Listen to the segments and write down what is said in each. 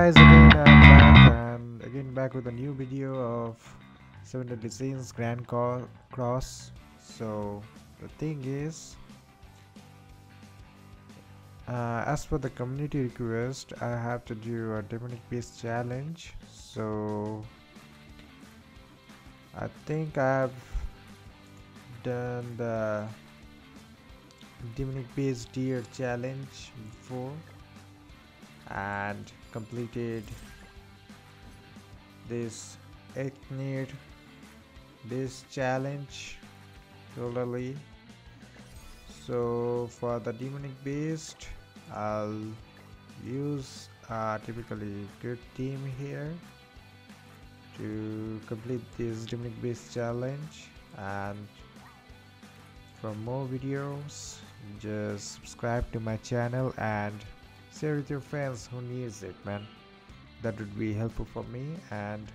guys, again I'm back and again back with a new video of 7 Deadly Sins Cross. So the thing is, as per the community request, I have to do a demonic beast challenge. So I think I've done the demonic beast deer challenge before and completed this Eikthnir this challenge totally. So for the demonic beast, I'll use a typically good team here to complete this demonic beast challenge. And for more videos, just subscribe to my channel and share with your friends who needs it, man. That would be helpful for me. And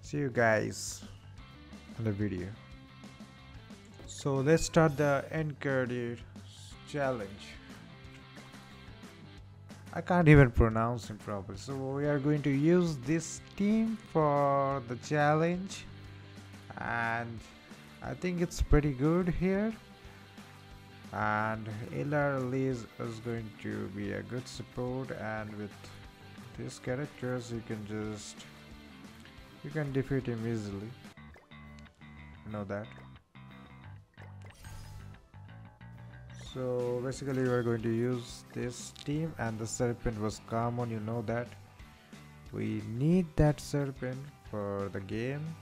see you guys in the video. So let's start the Eikthnir challenge. I can't even pronounce it properly. So we are going to use this team for the challenge, and I think it's pretty good here. And Liz is going to be a good support, and with these characters you can defeat him easily. You know that. So basically we are going to use this team, and the serpent was common, you know that. We need that serpent for the game.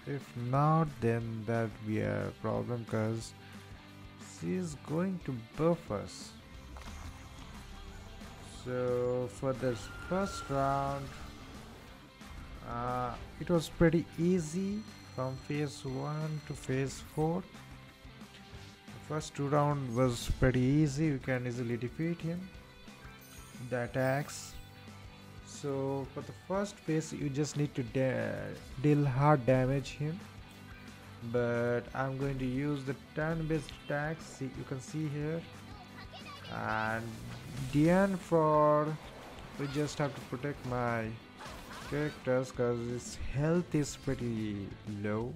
If not, then that would be a problem, because she is going to buff us. So for this first round, it was pretty easy from phase 1 to phase 4. The first 2 rounds was pretty easy, you can easily defeat him, the attacks. So for the first phase you just need to deal hard damage him, but I'm going to use the turn-based attacks, you can see here. And Dian, we just have to protect my characters because his health is pretty low.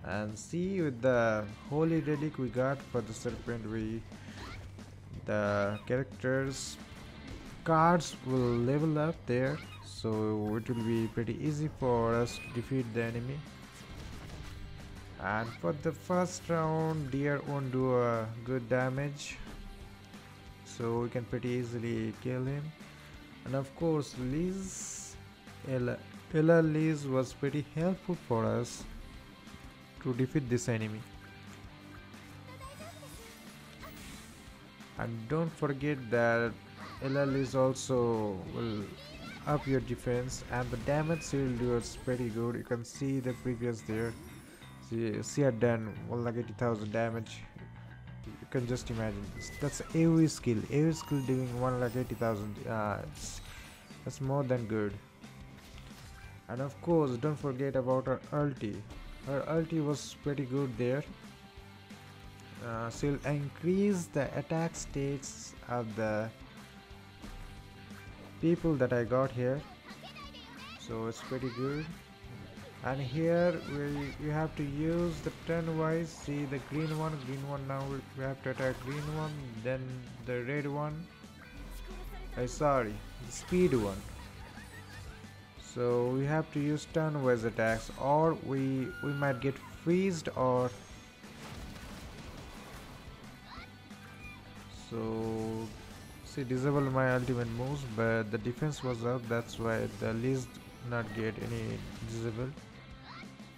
And see, with the holy relic we got for the serpent, the characters cards will level up there, so it will be pretty easy for us to defeat the enemy. And for the first round, deer won't do a good damage, so we can pretty easily kill him. And of course Ella Liz was pretty helpful for us to defeat this enemy. And don't forget that Ella Liz also will up your defense, and the damage she will do is pretty good. You can see the previous there. She had done 1,80,000 damage. You can just imagine this. That's AoE skill. AoE skill doing 1,80,000. That's more than good. And of course, don't forget about her ulti. Her ulti was pretty good there. She'll increase the attack stats of the people that I got here, so it's pretty good. And here you have to use the turn wise. See the green one. Now we have to attack green one, then the red one. Sorry, the speed one. So we have to use turn wise attacks, or we might get freezed, or so. See, disable my ultimate moves, but the defense was up, that's why the least not get any disable.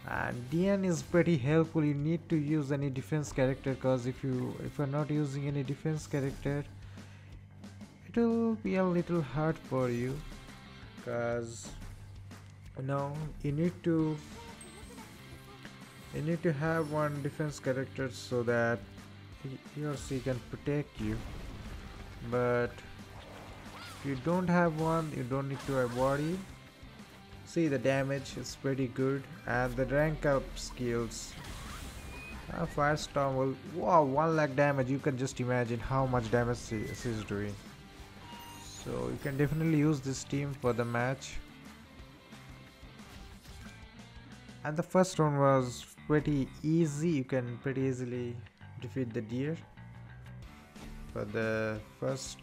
And Dian is pretty helpful. You need to use any defense character, because if you're not using any defense character, it will be a little hard for you, because you need to have one defense character so that he or she can protect you. But if you don't have one, you don't need to worry. See, the damage is pretty good, and the rank up skills. Firestorm will, wow, 1 lakh damage. You can just imagine how much damage she's doing. So you can definitely use this team for the match. And the first round was pretty easy. You can pretty easily defeat the deer for the first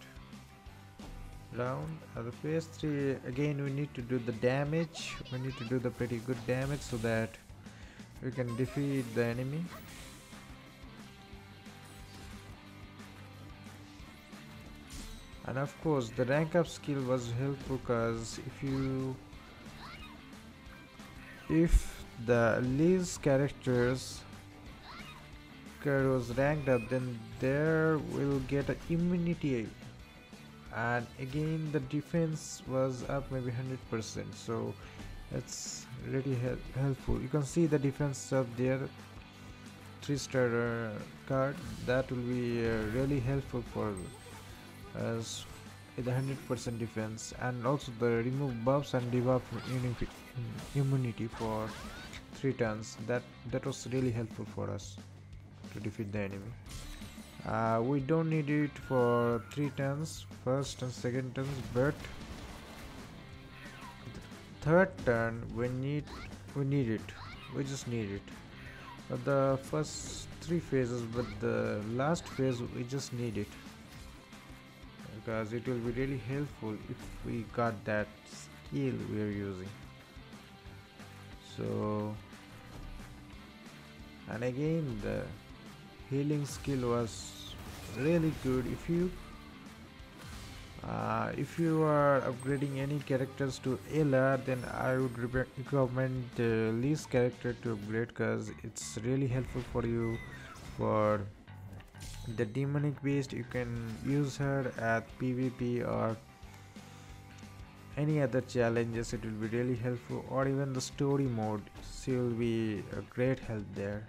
round. The phase 3, again we need to do the damage. We need to do the pretty good damage so that we can defeat the enemy. And of course the rank up skill was helpful, because if the Lee's characters was ranked up, then there will get an immunity, and again the defense was up maybe 100%, so it's really helpful. You can see the defense up there, 3-star card. That will be really helpful for us with the 100% defense, and also the remove buffs and debuff immunity for 3 turns. That was really helpful for us to defeat the enemy. We don't need it for 3 turns, first and second turns, but third turn we need it. We just need it for the first 3 phases, but the last phase we just need it, because it will be really helpful if we got that skill we are using. So, and again the healing skill was really good. If you are upgrading any characters to Ela, then I would recommend Lee's character to upgrade, because it's really helpful for you for the demonic beast. You can use her at PvP or any other challenges. It will be really helpful, or even the story mode. She will be a great help there.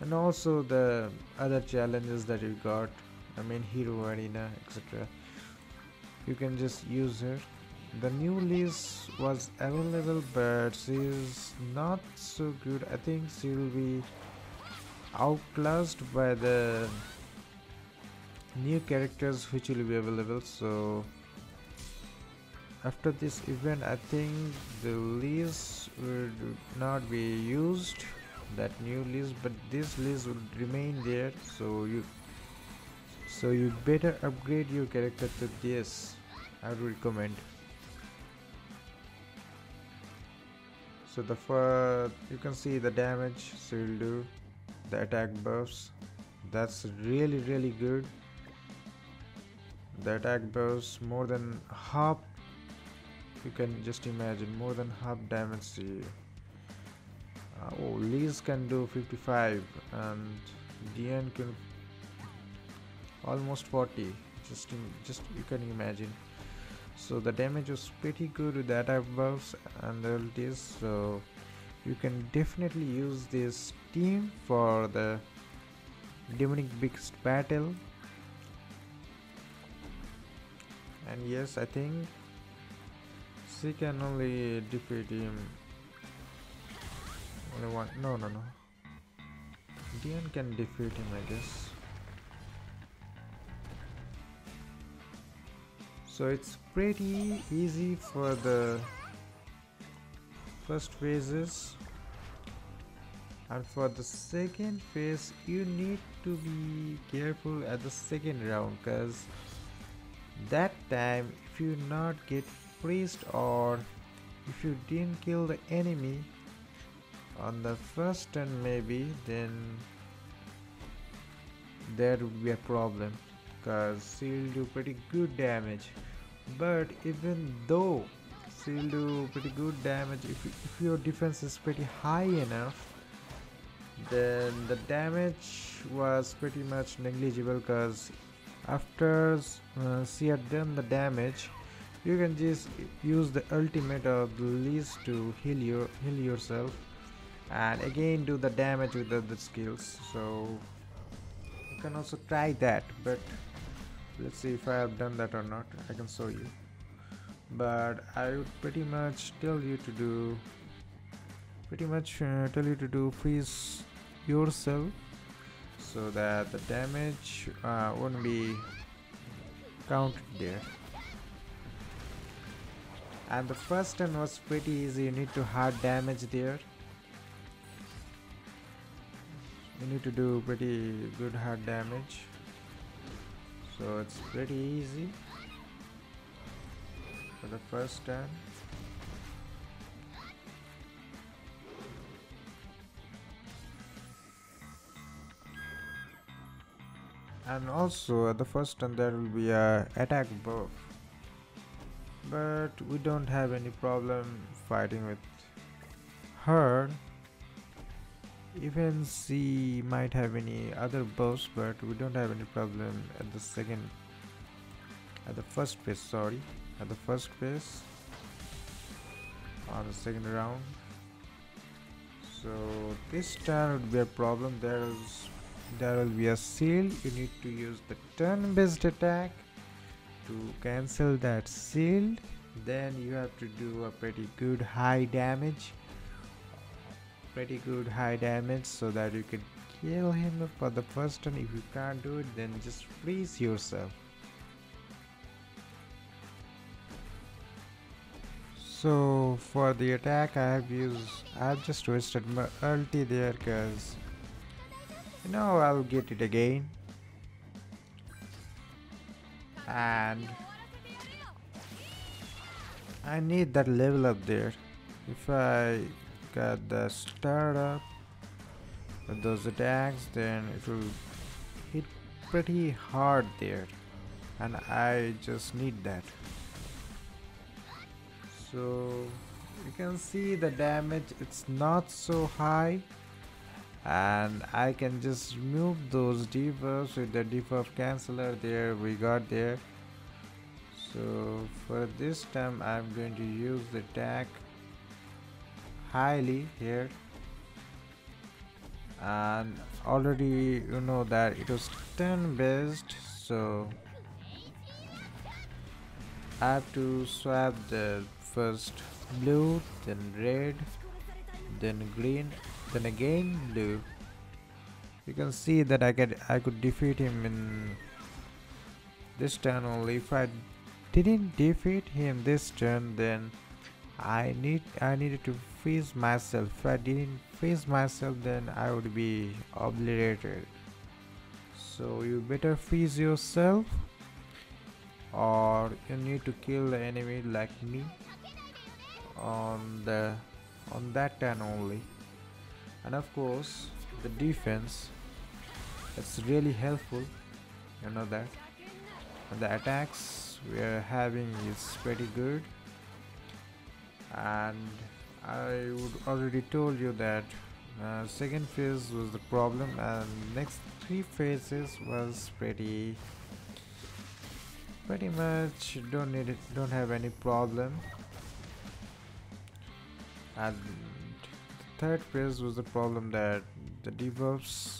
And also the other challenges that you got, I mean hero arena, etc. You can just use her. The new Liz was available, but she is not so good. I think she will be outclassed by the new characters which will be available. So after this event, I think the Liz would not be used, that new Liz, but this Liz will remain there. So you better upgrade your character to this, I would recommend. So you can see the damage she will do, the attack buffs. That's really good. The attack buffs more than half. You can just imagine, more than half damage. Liz can do 55 and Diane can almost 40. Just you can imagine. So the damage was pretty good with the attack buffs and the ultis. So you can definitely use this team for the demonic beast battle. And yes, I think she can only defeat him. Only one. No. Diane can defeat him, I guess. So it's pretty easy for the first phases, and for the second phase you need to be careful at the second round, because that time if you not get priest, or if you didn't kill the enemy on the first turn maybe, then there would be a problem, because she'll do pretty good damage. But even though she'll do pretty good damage, if your defense is pretty high enough, then the damage was pretty much negligible, because after she had done the damage, you can just use the ultimate of the Liz to heal yourself, and again do the damage with the other skills. So you can also try that, but let's see if I have done that or not. I can show you, but I would pretty much tell you to do freeze yourself, so that the damage won't be counted there. And the first turn was pretty easy. You need to hard damage there. You need to do pretty good hard damage. So it's pretty easy for the first turn. And also at the first turn there will be a attack buff. But we don't have any problem fighting with her. Even she might have any other buffs, but we don't have any problem at the first phase, sorry. At the first phase on the second round. So this turn would be a problem. There will be a shield. You need to use the turn-based attack to cancel that shield. Then you have to do a pretty good high damage so that you can kill him for the first turn. If you can't do it, then just freeze yourself. So for the attack I've just wasted my ulti there, cause you know I'll get it again. And I need that level up there. If I got the start up with those attacks, then it will hit pretty hard there, and I just need that. So you can see the damage, it's not so high, and I can just remove those debuffs with the debuff canceller there we got there. So for this time I'm going to use the attack highly here, and already you know that it was turn based, so I have to swap the first blue, then red, then green, then again blue. You can see that I could defeat him in this turn only. If I didn't defeat him this turn, then I needed to freeze myself. If I didn't freeze myself, then I would be obliterated. So you better freeze yourself, or you need to kill the enemy like me on that turn only. And of course the defense, it's really helpful, you know that. And the attacks we are having is pretty good. And I would already told you that second phase was the problem, and next three phases was pretty much don't have any problem. And the third phase was the problem that the debuffs,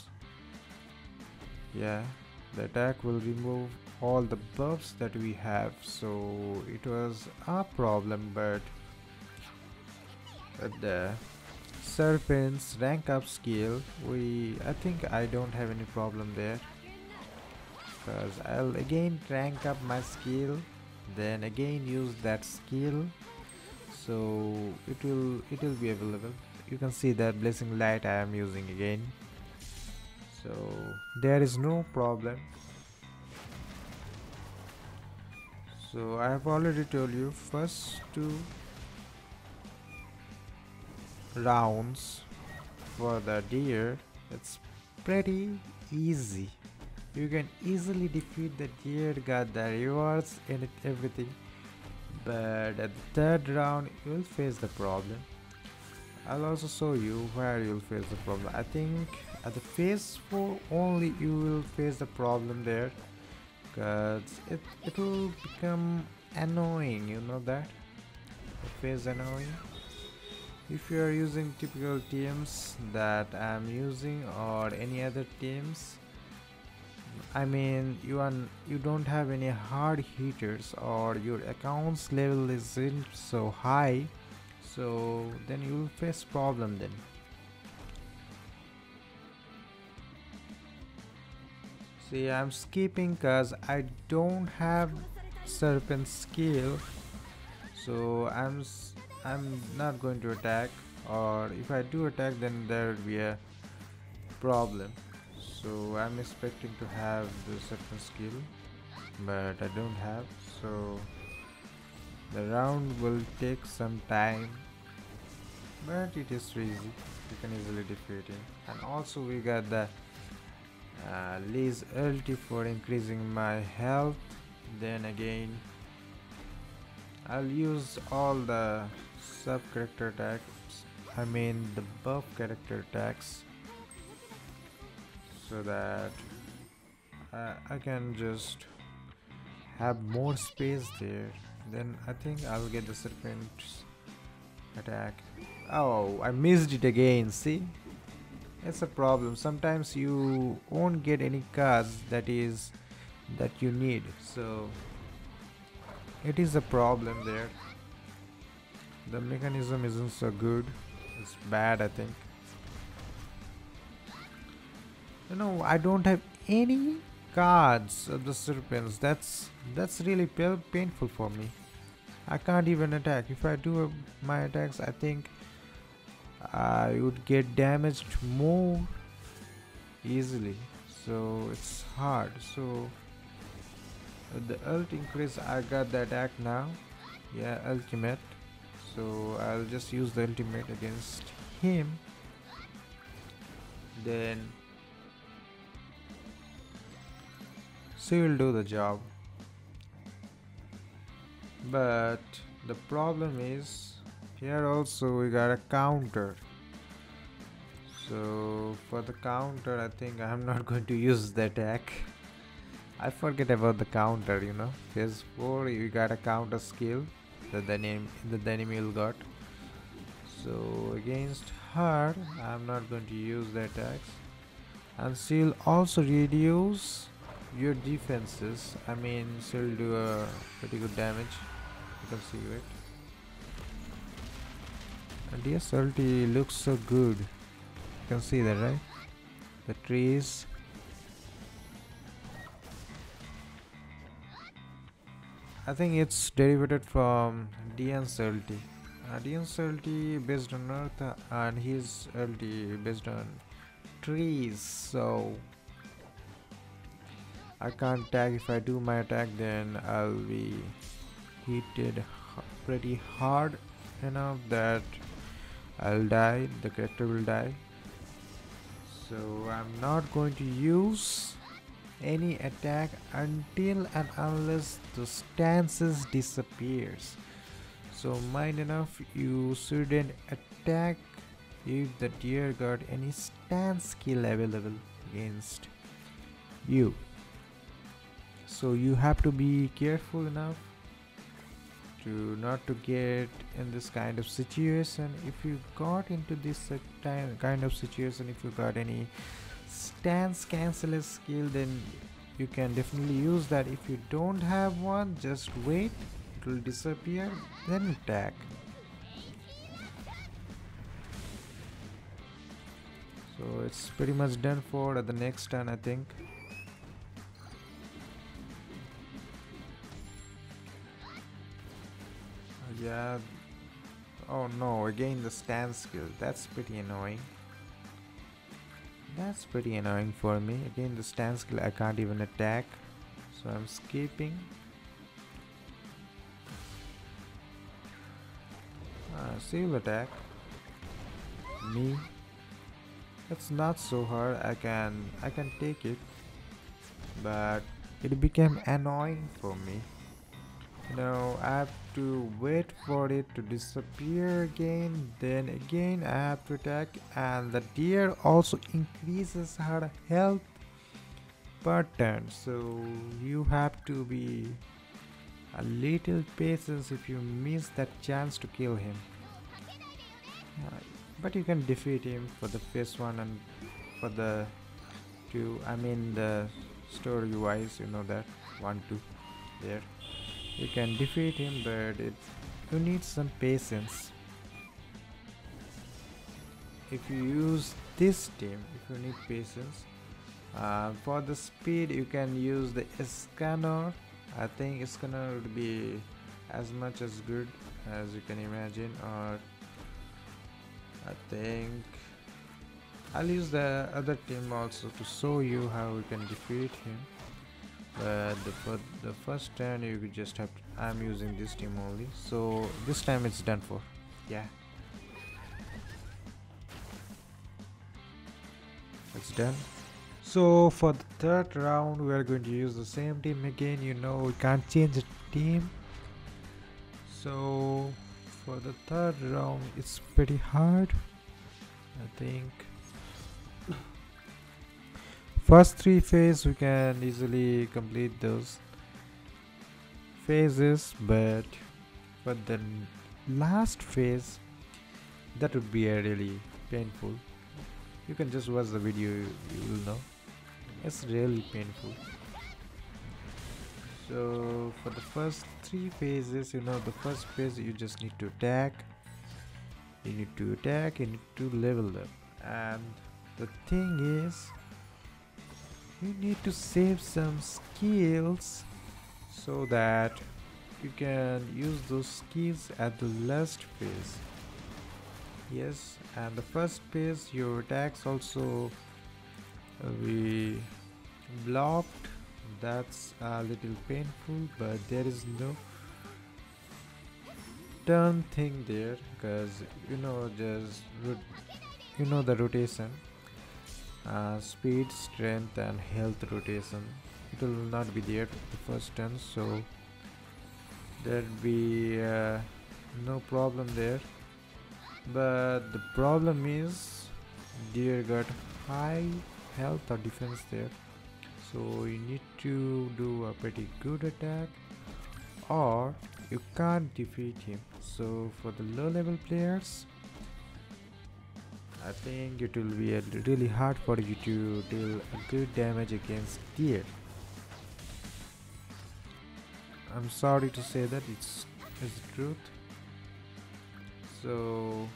yeah, the attack will remove all the buffs that we have, so it was a problem. But at the serpent's rank up skill, I think I don't have any problem there, because I'll again rank up my skill, then again use that skill, so it will be available. You can see that blessing light I am using again, so there is no problem. So I have already told you, first two rounds for the deer, it's pretty easy. You can easily defeat the deer, got the rewards and everything. But at the third round you will face the problem. I'll also show you where you'll face the problem. I think at the phase 4 only you will face the problem there, because it will become annoying, you know that. The phase annoying. If you are using typical teams that I'm using, or any other teams, I mean you don't have any hard hitters, or your accounts level isn't so high, so then you will face problem then. See, I'm skipping cause I don't have serpent skill, So I'm not going to attack, or if I do attack, then there would be a problem. So I'm expecting to have the certain skill, but I don't have. So the round will take some time, but it is easy. We can easily defeat him. And also we got the Lee's ulti for increasing my health. Then again, I'll use all the sub character attacks, I mean the buff character attacks, so that I can just have more space there. Then I think I'll get the serpent attack. Oh, I missed it again. See, it's a problem. Sometimes you won't get any cards that you need, so it is a problem there. The mechanism isn't so good. It's bad, I think. I don't have any cards of the serpents. That's really painful for me. I can't even attack. If I do my attacks, I think I would get damaged more easily. So it's hard. So the ult increase, I got the attack now. Yeah, ultimate. So I'll just use the ultimate against him. Then she will do the job. But the problem is, here also we got a counter. So for the counter, I think I'm not going to use the attack. I forget about the counter, Phase 4 you got a counter skill that the enemy will got. So against her, I'm not going to use the attacks. And she'll also reduce your defenses. I mean, she'll do a pretty good damage. You can see it. And yes, ulti looks so good. You can see that, right? The trees. I think it's derivated from Dian's ulti. Dian's ulti based on Earth, and his ulti based on trees. So I can't attack. If I do my attack, then I'll be hit pretty hard enough that I'll die. The character will die. So I'm not going to use any attack until and unless the stances disappears. So mind enough, you shouldn't attack if the deer got any stance skill available against you. So you have to be careful enough to not to get in this kind of situation. If you got into this kind of situation, if you got any stance cancel skill, then you can definitely use that. If you don't have one, just wait, it will disappear, then attack. So it's pretty much done for the next turn, I think. Yeah. Oh no, again the stand skill. That's pretty annoying. That's pretty annoying for me. Again the stand skill, I can't even attack. So I'm skipping. She will attack me. It's not so hard. I can take it. But it became annoying for me. I have to wait for it to disappear again, then again I have to attack, and the deer also increases her health per turn, so you have to be a little patient if you miss that chance to kill him. But you can defeat him for the phase 1 and for the 2, I mean the story wise, that 1 2 there. You can defeat him, but you need some patience. If you use this team, if you need patience, for the speed you can use the scanner. I think scanner would be as much as good as you can imagine, or I think I'll use the other team also to show you how we can defeat him. But for the first turn you could just have to, I'm using this team only, so this time it's done for. Yeah, it's done. So for the third round we are going to use the same team again. You know, we can't change the team. So for the third round it's pretty hard, I think. First three phases we can easily complete those phases, but for the last phase that would be a really painful. You can just watch the video, you will know it's really painful. So for the first three phases, you know, the first phase you just need to attack, you need to level up, and the thing is you need to save some skills so that you can use those skills at the last phase. Yes, and the first phase your attacks also we blocked. That's a little painful, but there is no turn thing there, because you know, just you know, the rotation, speed, strength and health rotation, it will not be there the first turn, so there'll be no problem there. But the problem is deer got high health or defense there, so you need to do a pretty good attack or you can't defeat him. So for the low level players, I think it will be really hard for you to deal a good damage against deer. I'm sorry to say that it's the truth. So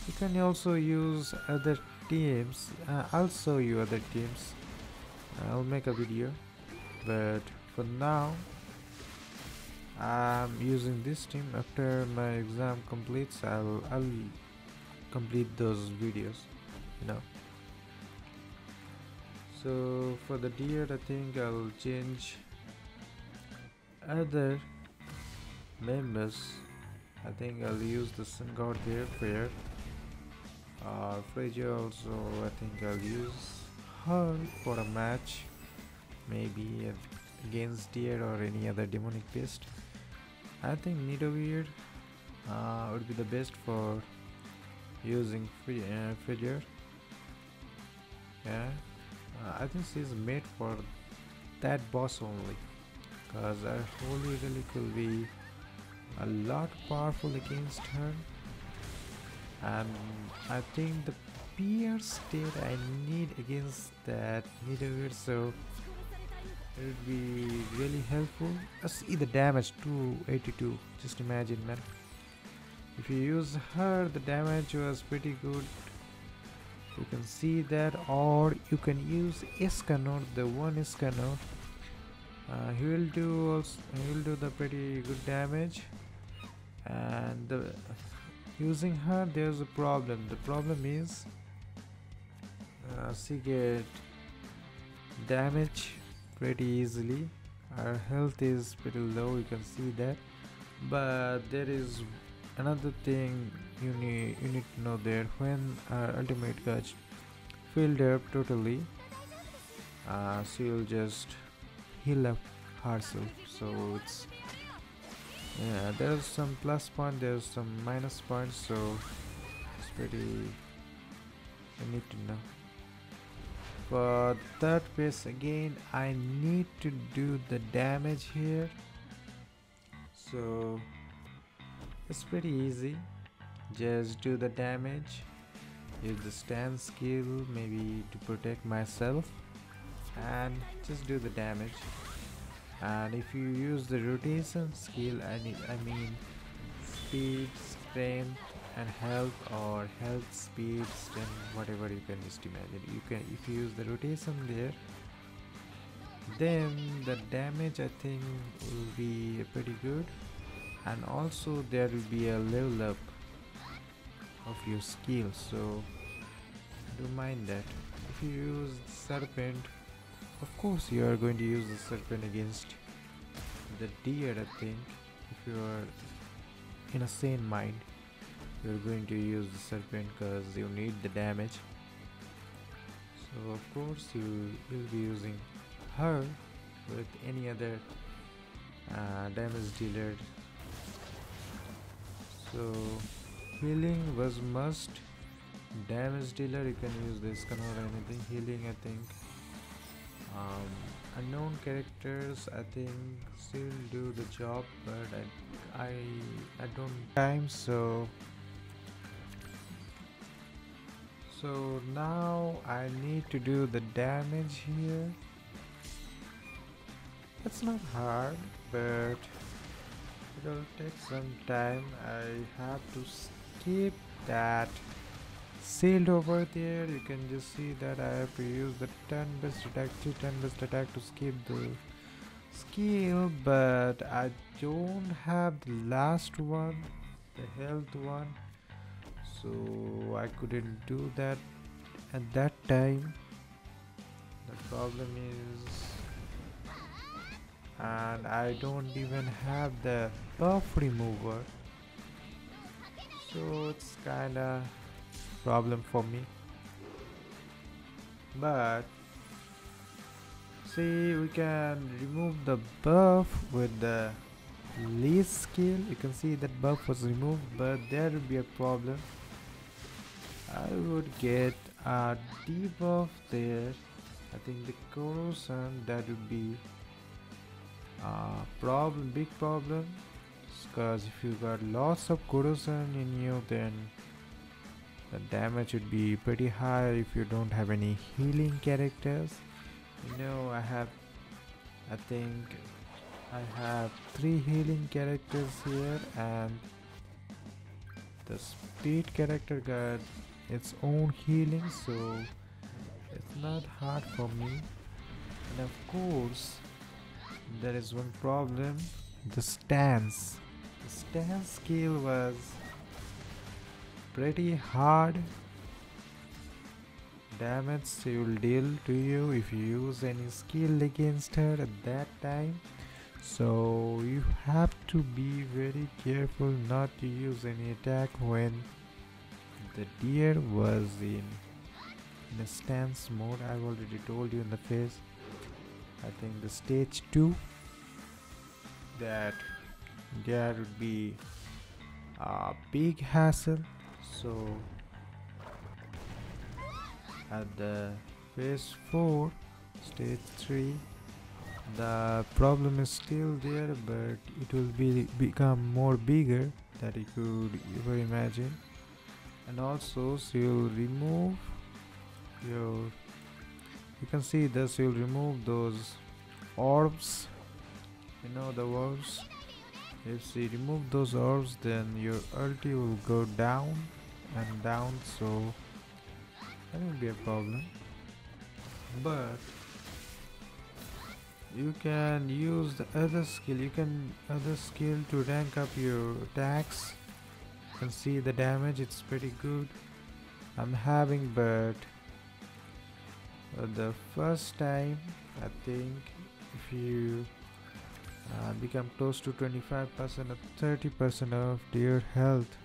you can also use other teams. I'll show you other teams. I'll make a video, but for now I'm using this team. After my exam completes, I'll complete those videos, you know. So for the deer, I think I'll change other members. I think I'll use the Sun God there, fair. Frazier also, I think I'll use her for a match, maybe against deer or any other demonic beast. I think Nidoweird would be the best for using Frazier. Yeah, I think she's made for that boss only, because our holy relic will be a lot powerful against her, and I think the PR state I need against that Nidoweird, so it would be really helpful. See the damage, 282, just imagine, man. If you use her, the damage was pretty good, you can see that. Or you can use Escanor, the one Escanor. He will do the pretty good damage, and using her there's a problem. The problem is she get damage pretty easily. Her health is pretty low, you can see that. But there is another thing you need to know there. When her ultimate gets filled up totally, she will just heal up herself. So it's, yeah, there's some plus point, there's some minus points, so it's pretty, you need to know. For third phase again, I need to do the damage here, so it's pretty easy. Just do the damage, use the stand skill maybe to protect myself, and just do the damage. And if you use the rotation skill, I mean speed, strength and health, or health, speed, strength, whatever you can just imagine, you can, if you use the rotation there, then the damage I think will be pretty good. and also there will be a level up of your skill, so don't mind that. If you use the serpent, of course you are going to use the serpent against the deer. I think if you are in a sane mind, you're going to use the serpent because you need the damage. So of course you will be using her with any other damage dealer. So healing was must. Damage dealer, you can use this can or anything. Healing, I think unknown characters, I think still do the job, but I don't time. So now I need to do the damage here. It's not hard, but it'll take some time. I have to skip that shield over there. You can just see that I have to use the 10 best attack, 10 best attack to skip the skill, but I don't have the last one, the health one, so I couldn't do that at that time. The problem is, and I don't even have the buff remover, so it's kinda problem for me. But see, we can remove the buff with the least skill. You can see that buff was removed, but there will be a problem. I would get a debuff there. I think the corrosion, that would be a problem, big problem, because if you got lots of corrosion in you, then the damage would be pretty high if you don't have any healing characters. You know, I think I have 3 healing characters here, and the speed character got its own healing, so it's not hard for me. And of course there is one problem, the stance. The stance skill was pretty hard. Damage she will deal to you if you use any skill against her at that time, so you have to be very careful not to use any attack when the deer was in a stance mode. I've already told you in the phase, I think the stage 2, that there would be a big hassle. So at the phase 4, stage 3, the problem is still there, but it will become more bigger than you could ever imagine. And also, so you'll remove your, you can see this, you'll remove those orbs, you know, the orbs. If you remove those orbs, then your ulti will go down and down, so that will be a problem. But you can use the other skill, to rank up your attacks. You can see the damage, it's pretty good I'm having, but the first time, I think if you become close to 25% or 30% of deer health,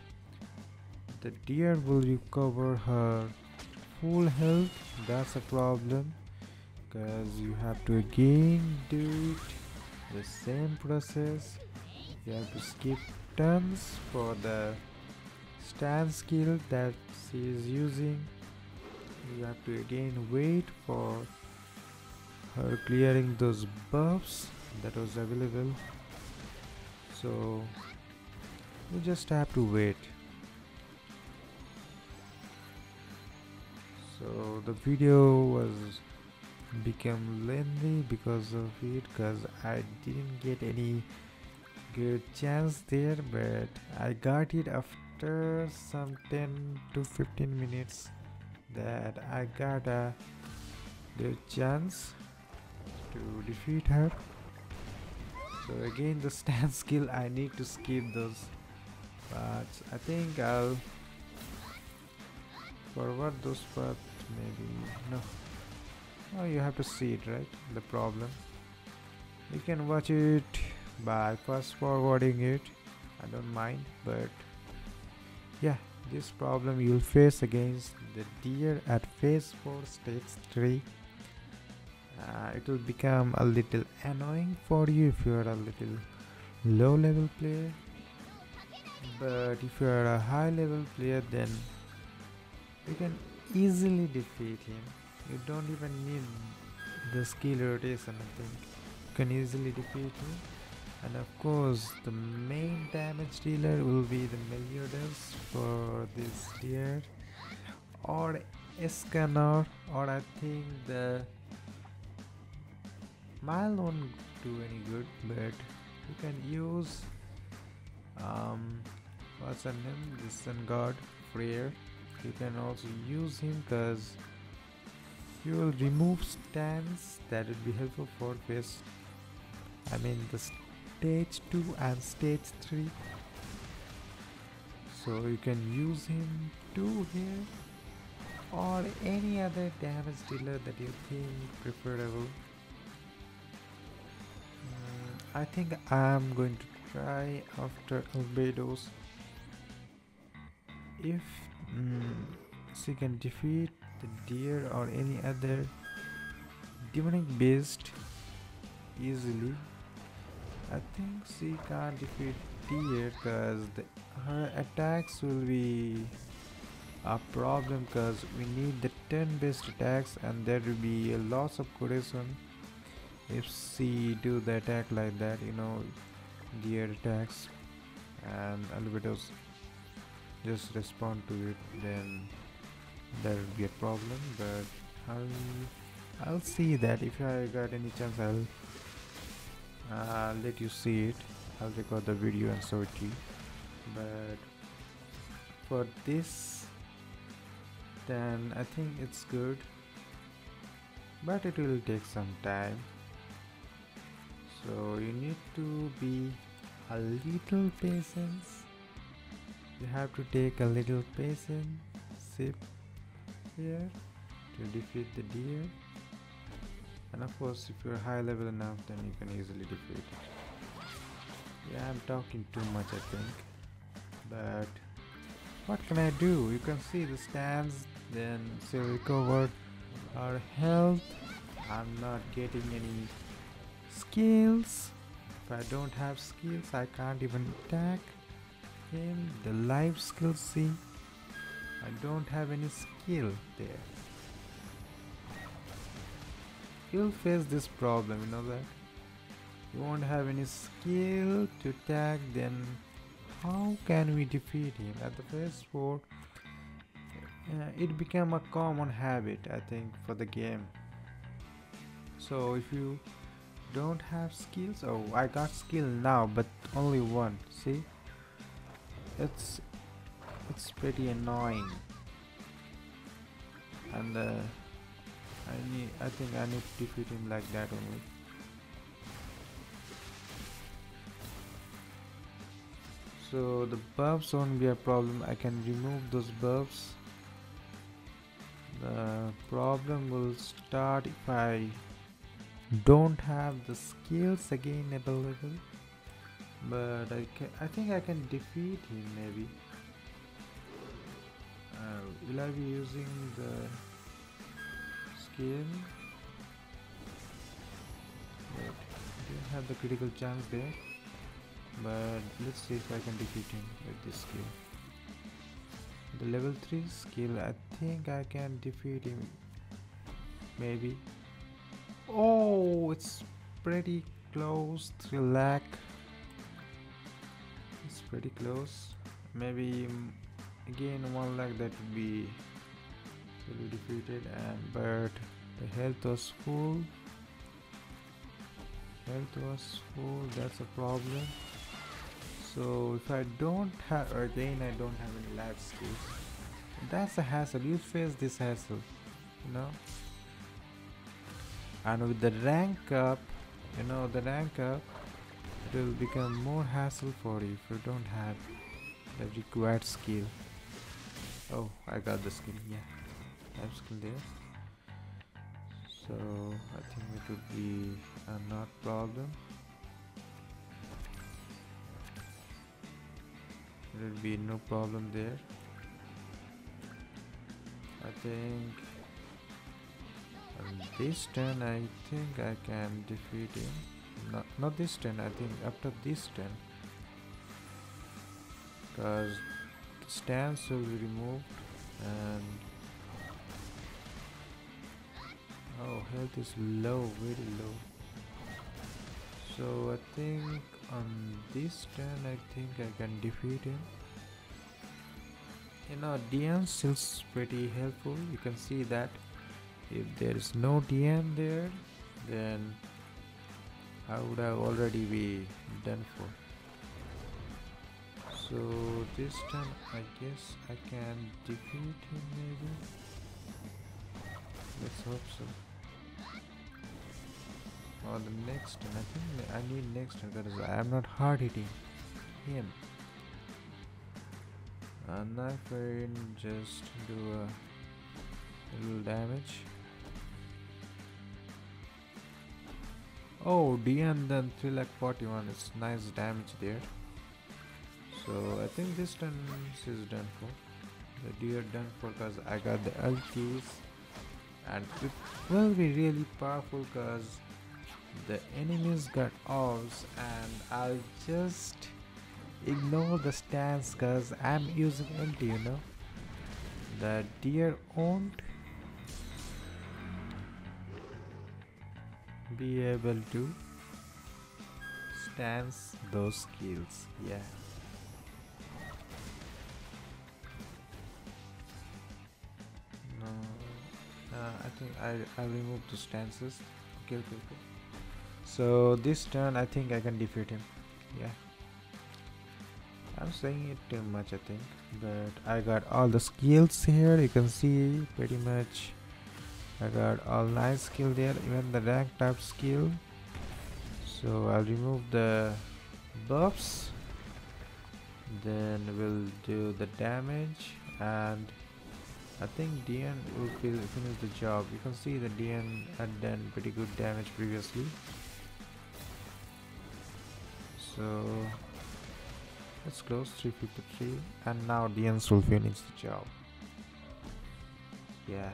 the deer will recover her full health. That's a problem, because you have to again do it, the same process. You have to skip turns for the stand skill that she is using. You have to again wait for her clearing those buffs that was available, so you just have to wait. So the video was become lengthy because of it, because I didn't get any good chance there, but I got it after some 10 to 15 minutes that I got a good chance to defeat her. So again the stand skill, I need to skip those, but I think I'll forward those paths maybe. No, oh, you have to see it, right? The problem, you can watch it by fast forwarding it, I don't mind. But yeah, this problem you'll face against the deer at phase 4 stage 3. It will become a little annoying for you if you are a little low level player, but if you are a high level player then you can easily defeat him. You don't even need the skill rotation, I think. You can easily defeat him. And of course the main damage dealer will be the Meliodas for this deer, or Eikthnir, or I think the Mile won't do any good, but you can use what's her name, the sun god Freer. You can also use him because you will remove stands. That would be helpful for phase, I mean the stage 2 and stage 3. So you can use him too here, or any other damage dealer that you think preferable. I think I'm going to try after Albedo's. If she can defeat the deer or any other demonic beast easily, I think she can't defeat deer because her attacks will be a problem, because we need the 10 best attacks and there will be a loss of cohesion if she do the attack like that, you know, deer attacks, and Albedo's just respond to it, then there will be a problem. But I'll see that if I got any chance. I'll let you see it. I'll record the video and show it to you. But for this, then I think it's good, but it will take some time. So you need to be a little patient. You have to take a little patience sip here to defeat the deer. And of course, if you're high level enough, then you can easily defeat it. Yeah, I'm talking too much, I think. But what can I do? You can see the stands, then say recover our health. I'm not getting any skills. If I don't have skills, I can't even attack him. The life skill, see, I don't have any skill there. You'll face this problem, you know that. You won't have any skill to attack, then how can we defeat him? At the phase 4, it became a common habit, I think, for the game. So if you don't have skills, oh, I got skill now, but only one. See, it's pretty annoying, and I think I need to defeat him like that only. So the buffs won't be a problem. I can remove those buffs. The problem will start if I don't have the skills again available. But I think I can defeat him maybe. Will I be using the skill? But I didn't have the critical chance there. But let's see if I can defeat him with this skill. The level 3 skill, I think I can defeat him maybe. Oh, it's pretty close. 3 lakh. It's pretty close. Maybe again 1 lakh, that would be defeated. And but the health was full. That's a problem. So if I don't have, again I don't have any life skills, that's a hassle. You face this hassle, you know. And with the rank up, you know, the rank up, it will become more hassle for you if you don't have the required skill. Oh, I got the skill. Yeah, I have skill there. So I think it would be a not problem. There will be no problem there. I think on this turn I think I can defeat him. Not this turn, I think after this turn, because stance will be removed and oh, health is low, very low. So I think on this turn I think I can defeat him. You know, DN still pretty helpful. You can see that if there is no DN there, then I would have already be done for. So this time I guess I can defeat him maybe. Let's hope so. Or the next turn, I think I need next turn because I am not hard hitting him. Knife in, just do a little damage. Oh, DN then 341 is nice damage there. So I think this turn is done for. The deer done for because I got the ultis, and it will be really powerful because the enemies got orbs, and I'll just ignore the stance because I'm using ulti, you know. The deer won't be able to stance those skills. Yeah. No, I think I remove the stances. Okay. So this turn I think I can defeat him. Yeah. I'm saying it too much I think, but I got all the skills here. You can see pretty much I got all nice skill there, even the rank type skill. So I'll remove the buffs, then we'll do the damage, and I think DN will finish the job. You can see the DN had done pretty good damage previously. So let's close 353, and now DNs will finish the job. Yeah,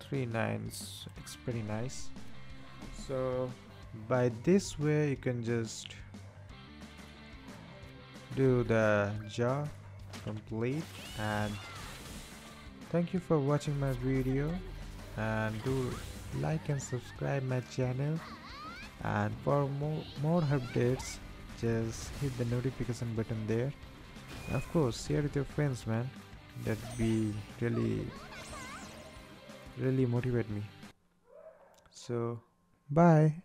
3 9s, it's pretty nice. So by this way you can just do the job complete. And thank you for watching my video, and do like and subscribe my channel, and for more updates just hit the notification button there. Of course, share with your friends, man. That'd be really motivate me. So bye.